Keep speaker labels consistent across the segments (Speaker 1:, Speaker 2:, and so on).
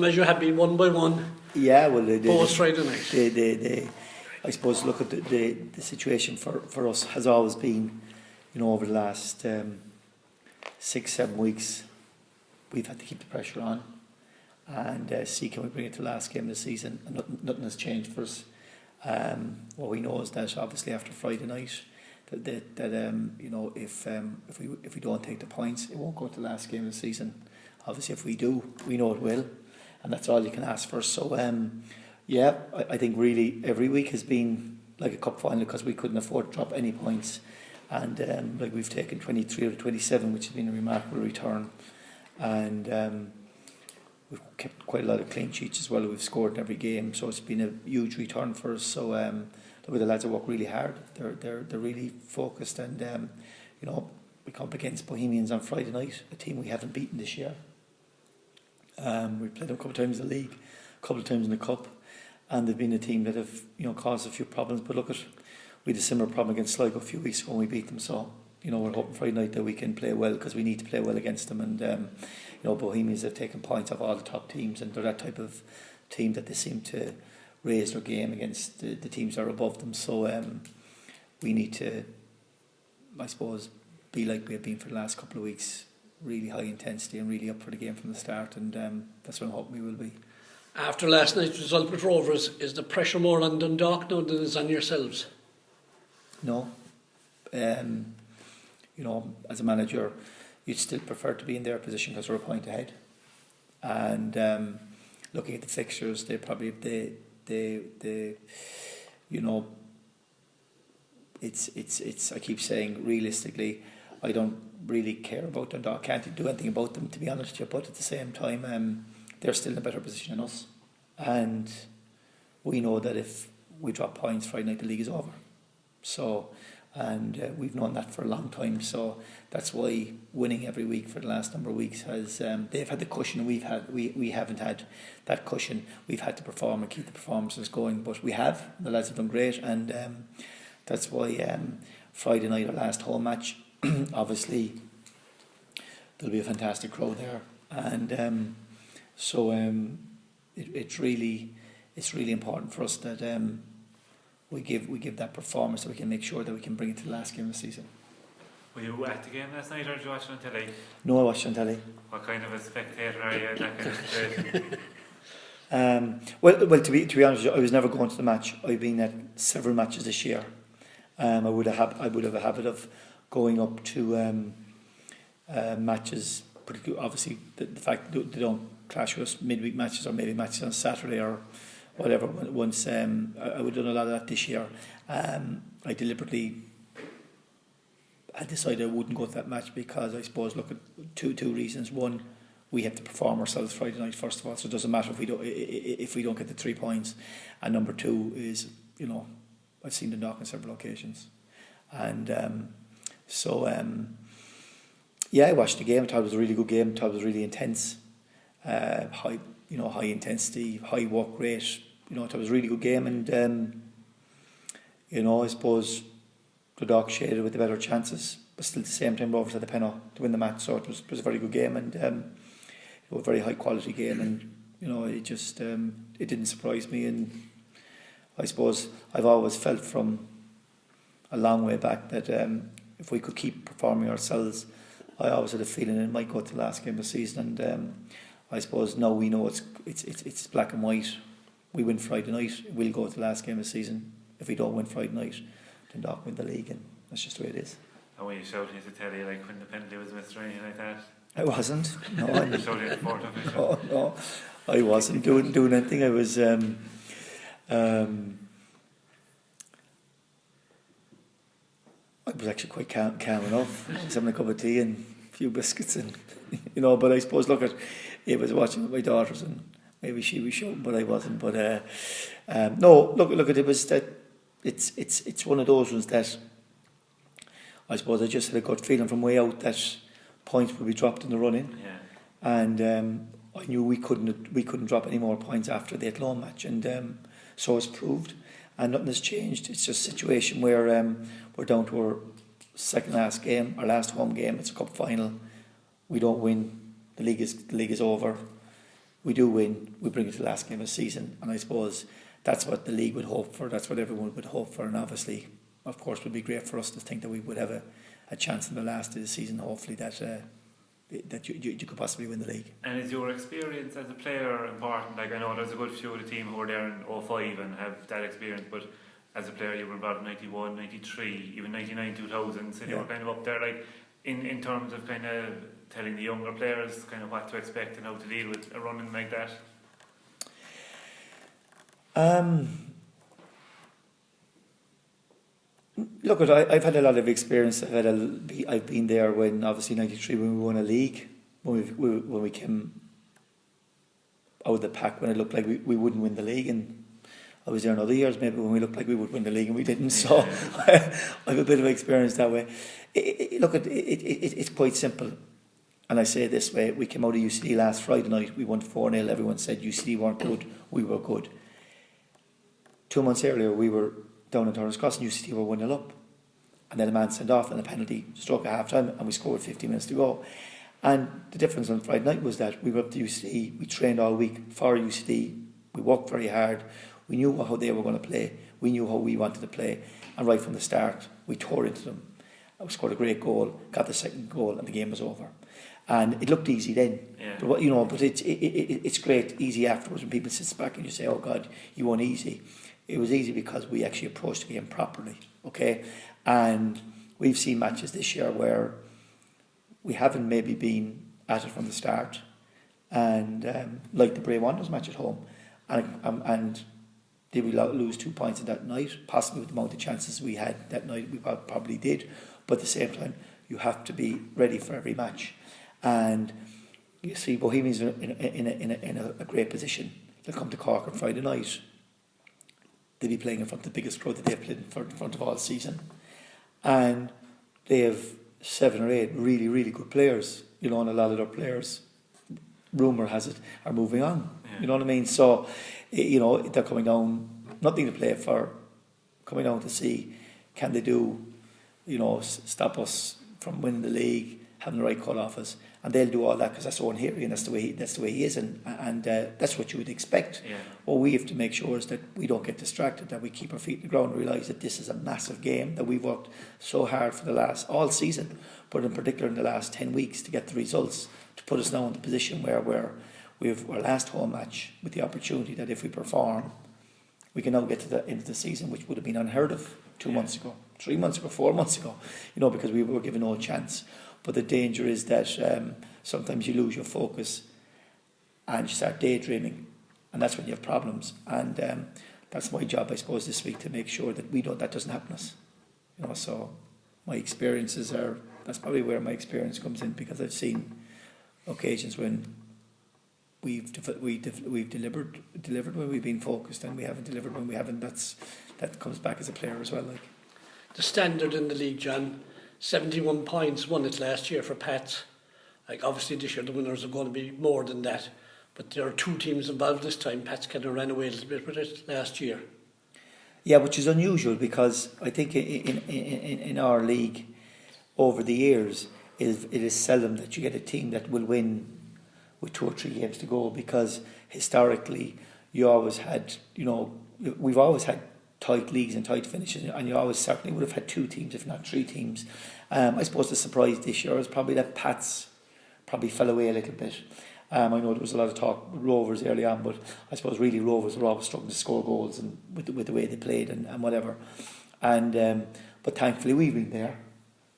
Speaker 1: them as you have been one by one.
Speaker 2: Yeah, well,
Speaker 1: post Friday night.
Speaker 2: They, I suppose, look at the situation for us has always been, over the last 6-7 weeks, we've had to keep the pressure on and see can we bring it to the last game of the season. And nothing has changed for us. What we know is that obviously after Friday night, that if we don't take the points, it won't go to the last game of the season. Obviously, if we do, we know it will, and that's all you can ask for. So, I think really every week has been like a cup final because we couldn't afford to drop any points, and we've taken 23 out of 27, which has been a remarkable return, and we've kept quite a lot of clean sheets as well. We've scored in every game, so it's been a huge return for us. So the lads have worked really hard. They're really focused, and we come up against Bohemians on Friday night, a team we haven't beaten this year. We played them a couple of times in the league, a couple of times in the cup, and they've been a team that have caused a few problems. But look, we had a similar problem against Sligo a few weeks ago when we beat them. So we're hoping Friday night that we can play well because we need to play well against them. And Bohemians have taken points off all the top teams, and they're that type of team that they seem to raise their game against the teams that are above them. So we need to, I suppose, be like we have been for the last couple of weeks, really high intensity and really up for the game from the start, and that's what I'm hoping we will be.
Speaker 1: After last night's result with Rovers, is the pressure more on Dundalk now than it's on yourselves?
Speaker 2: No. As a manager, you'd still prefer to be in their position because we're a point ahead. And looking at the fixtures, they probably it's I keep saying realistically, I don't really care about Dundalk. Can't do anything about them, to be honest with you. But at the same time, they're still in a better position than us, and we know that if we drop points Friday night, the league is over. So, and we've known that for a long time. So that's why winning every week for the last number of weeks has they've had the cushion, and we haven't had that cushion. We've had to perform and keep the performances going, but we have. The lads have done great, and that's why Friday night, our last home match, obviously there'll be a fantastic crowd there, and it's really important for us that we give that performance so we can make sure that we can bring it to the last game of the season.
Speaker 3: Were you at the game last night or did you watch it on telly?
Speaker 2: No, I watched it on telly.
Speaker 3: What kind of a spectator are you in that kind of situation?
Speaker 2: Well, to be honest, I was never going to the match. I've been at several matches this year. I would have a habit of going up to matches. Particularly, obviously, the fact that they don't clash with us, midweek matches or maybe matches on Saturday or whatever. Once I would have done a lot of that this year. I deliberately had decided I wouldn't go to that match because I suppose, look at two reasons. One, we have to perform ourselves Friday night first of all, so it doesn't matter if we don't get the 3 points. And number two is, I've seen the knock on several occasions, and I watched the game. I thought it was a really good game. I thought it was really intense, high intensity, high work rate. I thought it was a really good game, and I suppose the Dogs shaded with the better chances, but still at the same time Rovers had the penalty to win the match. So it was a very good game, and a very high quality game, and it just it didn't surprise me. And I suppose I've always felt from a long way back that if we could keep performing ourselves, I always had a feeling it might go to the last game of the season. And I suppose now we know it's black and white. We win Friday night, we'll go to the last game of the season. If we don't win Friday night, then Dock win the league, and that's just the way it is.
Speaker 3: And were you shouting at the telly like when the penalty was missed or anything like that?
Speaker 2: I wasn't. No,
Speaker 3: No,
Speaker 2: I wasn't doing anything. I was I was actually quite calm enough. I was having a cup of tea and a few biscuits, and But I suppose it was watching with my daughters, and maybe she was shouting, but I wasn't. But no, look at it was that it's one of those ones that I suppose I just had a gut feeling from way out that points would be dropped in the running, and I knew we couldn't drop any more points after the Athlone match, and so it's proved, and nothing has changed. It's just a situation where we're down to our second last game, our last home game. It's a cup final. We don't win, the league is over. we do win, we bring it to the last game of the season, and I suppose that's what the league would hope for, that's what everyone would hope for, and obviously, of course, it would be great for us to think that we would have a chance in the last of the season, hopefully, that you could possibly win the league.
Speaker 3: And is your experience as a player important? Like, I know there's a good few of the team who were there in 05 and have that experience, but as a player you were involved in 91, 93, even 99, 2000, so you were kind of up there, like, in terms of kind of telling the younger players kind of what to expect and how to deal with a running like that?
Speaker 2: Look, I've had a lot of experience. I've been there when, obviously, 93 when we won a league, when we came out of the pack, when it looked like we wouldn't win the league, and I was there in other years maybe when we looked like we would win the league and we didn't. So I have a bit of experience that way. It's quite simple, and I say it this way: we came out of UCD last Friday night. We won 4-0. Everyone said UCD weren't good. We were good. 2 months earlier, we were down in Turner's Cross and UCD were 1-0 up, and then a man sent off and a penalty stroke at half time, and we scored 15 minutes to go. And the difference on Friday night was that we were up to UCD, we trained all week for UCD, we worked very hard, we knew how they were going to play, we knew how we wanted to play, and right from the start we tore into them. We scored a great goal, got the second goal, and the game was over. And it looked easy then, but it's great easy afterwards when people sit back and you say, "Oh God, you won easy." It was easy because we actually approached the game properly, okay? And we've seen matches this year where we haven't maybe been at it from the start, and like the Bray Wanderers match at home, and did we lose 2 points in that night? Possibly with the amount of chances we had that night, we probably did. But at the same time, you have to be ready for every match. And you see, Bohemians are in a great position. They'll come to Cork on Friday night. They'll be playing in front of the biggest crowd that they've played in front of all season. And they have 7 or 8 really, really good players. And a lot of their players, rumour has it, are moving on. You know what I mean? So, they're coming down, nothing to play for, coming down to see, can they do, stop us from winning the league, having the right cut-offers, and they'll do all that because that's Owen Heary and that's the way he is, and that's what you would expect. What we have to make sure is that we don't get distracted, that we keep our feet in the ground and realise that this is a massive game, that we've worked so hard for all season, but in particular in the last 10 weeks to get the results, to put us now in the position where we have our last home match with the opportunity that if we perform, we can now get to the end of the season, which would have been unheard of 2 months ago, 3 months ago, 4 months ago, because we were given no chance. But the danger is that sometimes you lose your focus and you start daydreaming, and that's when you have problems. And that's my job, I suppose, this week, to make sure that that doesn't happen to us. So my experiences that's probably where my experience comes in, because I've seen occasions when we've delivered when we've been focused, and we haven't delivered when we haven't. That comes back as a player as well. Like
Speaker 1: the standard in the league, John, 71 points, won it last year for Pats. Like, obviously this year the winners are going to be more than that, but there are 2 teams involved this time. Pats kind of ran away a little bit with it last year.
Speaker 2: Yeah, which is unusual, because I think in our league over the years it is seldom that you get a team that will win with 2 or 3 games to go, because historically you always had, we've always had tight leagues and tight finishes, and you always certainly would have had 2 teams, if not 3 teams. I suppose the surprise this year is probably that Pats probably fell away a little bit. I know there was a lot of talk with Rovers early on, but I suppose really Rovers were always struggling to score goals, and with the way they played and whatever. And but thankfully we've been there,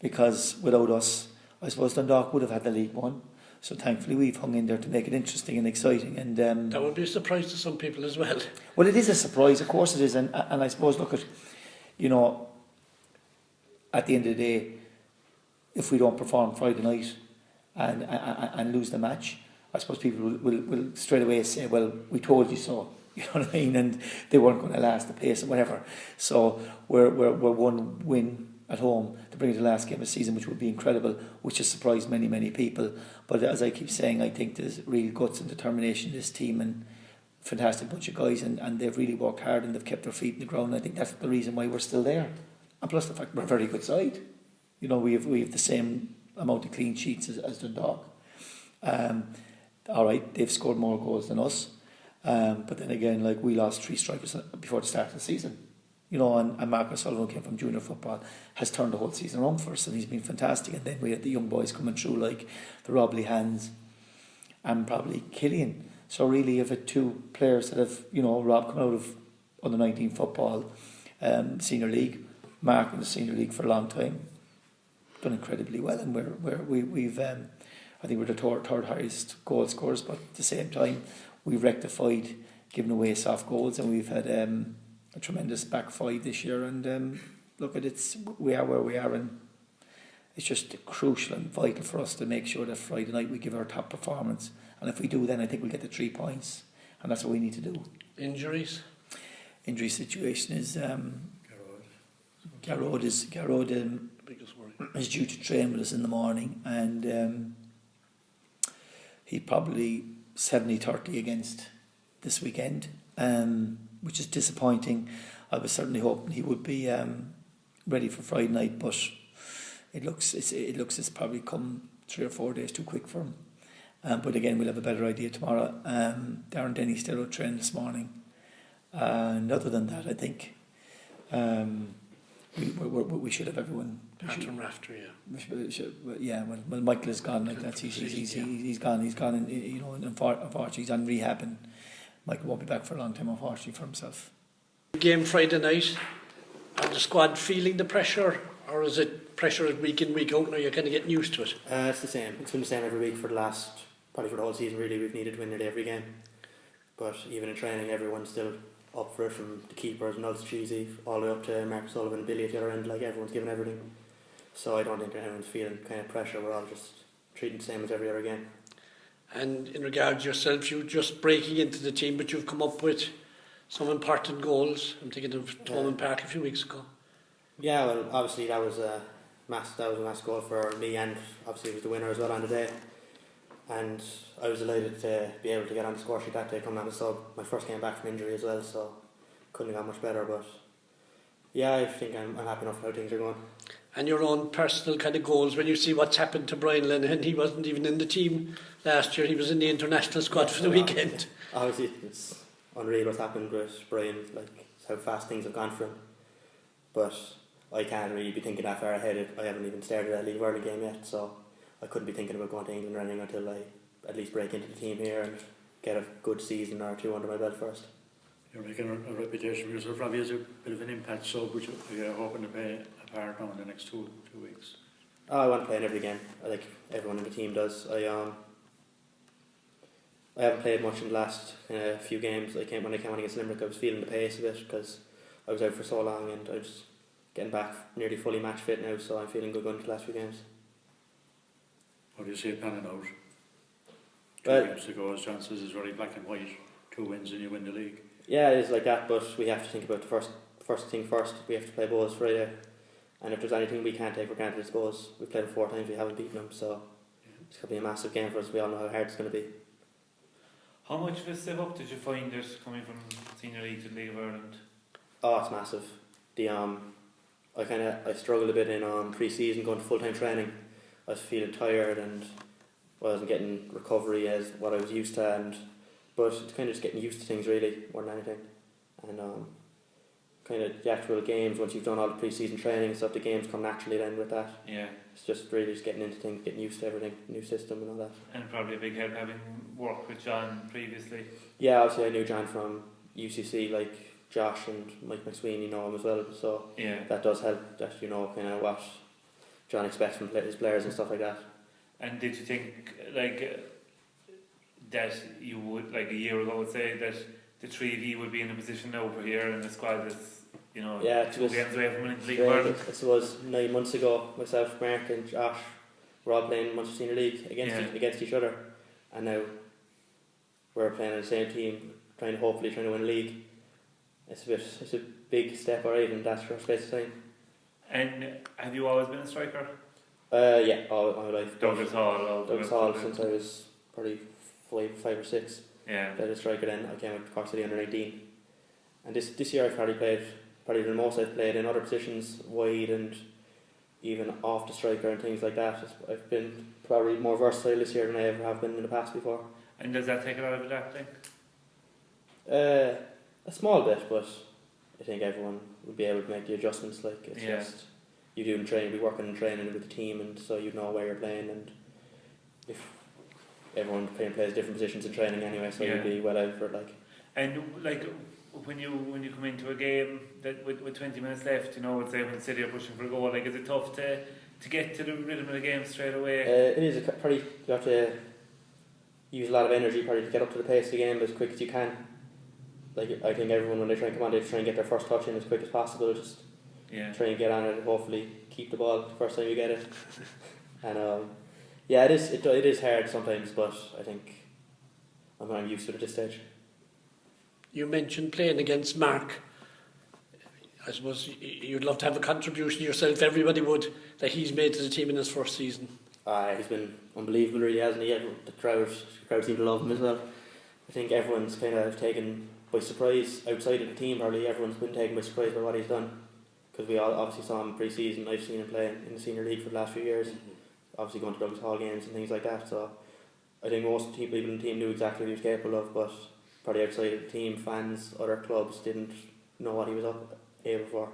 Speaker 2: because without us, I suppose Dundalk would have had the league won. So thankfully we've hung in there to make it interesting and exciting. And
Speaker 1: that would be a surprise to some people as well.
Speaker 2: Well, it is a surprise, of course it is. And I suppose, look at, at the end of the day, if we don't perform Friday night and lose the match, I suppose people will straight away say, well, we told you so. You know what I mean? And they weren't going to last the pace or whatever. So we're 1 win at home to bring it to the last game of the season, which would be incredible, which has surprised many, many people. But as I keep saying, I think there's real guts and determination in this team, and fantastic bunch of guys, and they've really worked hard and they've kept their feet in the ground. I think that's the reason why we're still there. And plus the fact we're a very good side. We have the same amount of clean sheets as Dundalk. all right, they've scored more goals than us. But then again, like, we lost 3 strikers before the start of the season. You know, and Marcus Sullivan came from junior football, has turned the whole season around for us, and he's been fantastic. And then we had the young boys coming through, like the Robley Hands and probably Killian. So really, you've had 2 players that have, you know, Rob come out of under 19 football, senior league, Mark in the senior league for a long time, done incredibly well, and we've I think we're the third highest goal scorers, but at the same time we've rectified giving away soft goals, and we've had a tremendous back 5 this year. And look at it, we are where we are, and it's just crucial and vital for us to make sure that Friday night we give our top performance. And if we do, then I think we'll get the 3 points, and that's what we need to do.
Speaker 1: Injuries?
Speaker 2: Injury situation is Garrod
Speaker 1: Biggest worry.
Speaker 2: is due to train with us in the morning, and he's probably 70-30 against this weekend, which is disappointing. I was certainly hoping he would be ready for Friday night, but it looks it's probably come 3 or 4 days too quick for him. But again, we'll have a better idea tomorrow. Darren Denny still out training this morning, and other than that, I think we should have everyone.
Speaker 1: Rafter,
Speaker 2: yeah. Well, Michael is gone. Like that's he's gone. He's gone. And you know, unfortunately, he's on rehab, and Michael won't be back for a long time, unfortunately, for himself.
Speaker 1: Game Friday night. Are the squad feeling the pressure, or is it pressure week in, week out, and are you kind of getting used to it?
Speaker 4: It's the same. It's been the same every week for the whole season. Really, we've needed to win nearly every game. But even in training, everyone's still up for it, from the keepers, Nels Cheesy, all the way up to Marcus Sullivan and Billy at the other end. Like, everyone's giving everything. So I don't think anyone's feeling kind of pressure. We're all just treating the same as every other game.
Speaker 1: And in regards to yourself, you just breaking into the team, but you've come up with some important goals. I'm thinking of Thomond Park a few weeks ago.
Speaker 4: Yeah, well, obviously that was a massive goal for me, and obviously it was the winner as well on the day. And I was delighted to be able to get on the score sheet that day, coming on the sub. My first game back from injury as well, so couldn't have got much better. But yeah, I think I'm happy enough with how things are going.
Speaker 1: And your own personal kind of goals, when you see what's happened to Brian Linehan, he wasn't even in the team last year, he was in the international squad for the weekend.
Speaker 4: Obviously it's unreal what's happened with Brian, like how fast things have gone for him. But I can't really be thinking that far ahead. I haven't even started a League World game yet, so I couldn't be thinking about going to England or anything until I at least break into the team here and get a good season or 2 under my belt first.
Speaker 5: You're making a reputation for yourself. Robbie has a bit of an impact sub, which you're hoping to play a part now in the next two weeks.
Speaker 4: I want to play in every game. I think everyone in the team does. I haven't played much in the last few games. When I came on against Limerick, I was feeling the pace a bit because I was out for so long, and I was getting back nearly fully match fit now, so I'm feeling good going to the last few games.
Speaker 5: What do you see it panning out?
Speaker 4: Well,
Speaker 5: 2 games to go, his chances is very black and white. 2 wins and you win the league.
Speaker 4: Yeah, it is like that, but we have to think about the first thing first. We have to play Bohs Friday, and if there's anything we can't take for granted, it's Bohs. We've played them 4 times, we haven't beaten them, so it's going to be a massive game for us. We all know how hard it's going to be.
Speaker 3: How much of a step up did you find it coming from Senior League to League of Ireland?
Speaker 4: Oh, it's massive. I struggled a bit in pre-season, going to full-time training. I was feeling tired and I wasn't getting recovery as what I was used to, but it's kind of just getting used to things really more than anything. And kind of the actual games, once you've done all the pre-season training and stuff, the games come naturally then with that.
Speaker 3: Yeah.
Speaker 4: It's just really just getting into things, getting used to everything, new system and all that.
Speaker 3: And probably a big help having worked with John previously.
Speaker 4: Yeah, obviously I knew John from UCC, like Josh and Mike McSweeney know him as well, so
Speaker 3: yeah,
Speaker 4: that does help, that you know kind of what John expects from his players and stuff like that.
Speaker 3: And did you think that you would, like a year ago, would say that the 3 of you would be in a position now over here in the squad that's, you know, 2 games away from winning the League World?
Speaker 4: It was 9 months ago, myself, Mark and Josh were all playing Munster Senior League against each other, and now we're playing on the same team, hopefully trying to win a league. It's a big step, alright, in that short space of time.
Speaker 3: And have you always been a striker?
Speaker 4: Yeah, all my life.
Speaker 3: Douglas Hall
Speaker 4: Since I was probably 5 or 6.
Speaker 3: Yeah.
Speaker 4: Played a striker then. I came out to Cork City under 19. And this year I've probably the most I've played in other positions, wide and even off the striker and things like that. I've been probably more versatile this year than I ever have been in the past before.
Speaker 3: And does that take a lot of adapting?
Speaker 4: A small bit, but I think everyone would be able to make the adjustments. Like it's just you do in training, be working in training with the team, and so you know where you're playing, and if everyone kind of plays different positions in training anyway, so you'd be well out for it. Like,
Speaker 3: and like when you come into a game that with 20 minutes left, you know, say when City are pushing for a goal, like is it tough to get to the rhythm of the game straight away?
Speaker 4: It is probably you have to use a lot of energy probably to get up to the pace of the game as quick as you can. Like I think everyone when they try and come on, they try and get their first touch in as quick as possible. Just try and get on it and hopefully keep the ball the first time you get it. And it is hard sometimes, but I think I'm used to it at this stage.
Speaker 1: You mentioned playing against Mark. I suppose you'd love to have a contribution yourself. Everybody would, that he's made to the team in his first season.
Speaker 4: He's been unbelievable, really, hasn't he? The crowd seem to love him as well. I think everyone's kind of taken by surprise outside of the team. Probably everyone's been taken by surprise by what he's done, because we all obviously saw him pre-season. I've seen him play in the senior league for the last few years. Obviously going to Douglas Hall games and things like that. So I think most people in the team knew exactly what he was capable of, but probably outside of the team, fans, other clubs didn't know what he was able for.